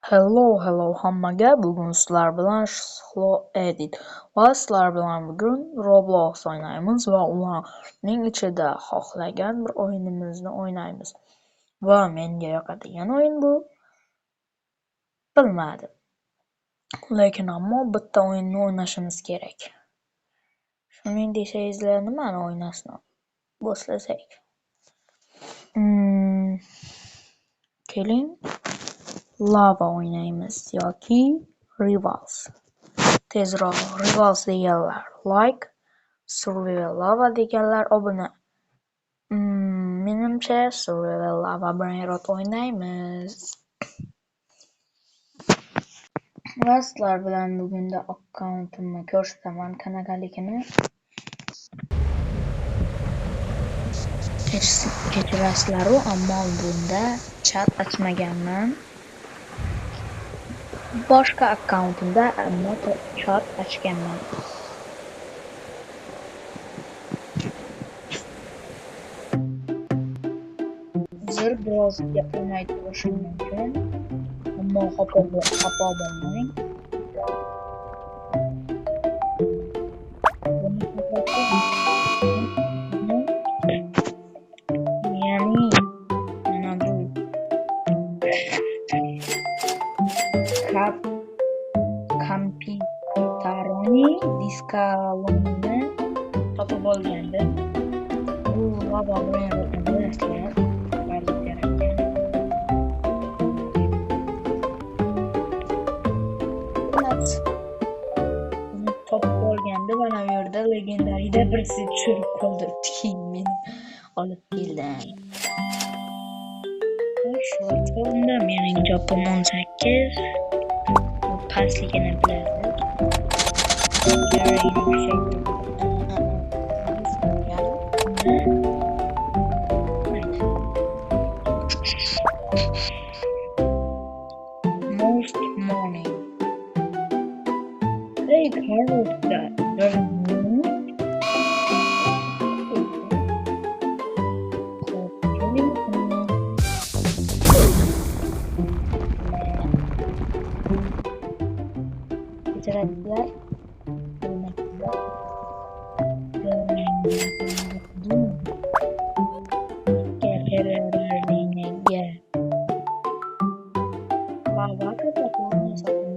Hello hammaga, bugun sizlar bilan Shlo Edit va sizlar bilan bugun Roblox o'ynaymiz va ularning ichida xohlagan bir o'yinimizni o'ynaymiz. Va menga yoqadigan o'yin bu. Bilmadim. Lekin ammo bitta o'yinni o'ynashimiz kerak. Shuning desangizlar nimani o'ynashni boshlasak? Keling, Lava o'ynaymiz yoki Rivals. Tezroq Rivals deganlar like, Survival Lava deganlar obuna. Menimcha Survival Lava bilan o'ynaymiz. Va sizlar bilan bugunda akkauntimni ko'rsataman, qanaqaligini. Kechirasizlar, ammo bunda chat ochmaganman. Boshqa akkauntimda ammo chat ochganman. Hozir biroz gapirmay turishim mumkin, ammo xafa bo'lmang. Ya'ni mana bu Computeroni diskalonni topib olgandim. Bu lava bilan bilasizlar. Topib olganda mana bu yerda legendariyda birisi tushirib qoldiribdi, keyin meni olib keldi. Shu unda mening jopim 18. Pastligini bilasiz. Most morning. Hey, Carlos, that very moon. Keceraksizlar. Lava kapatılan hesaplar.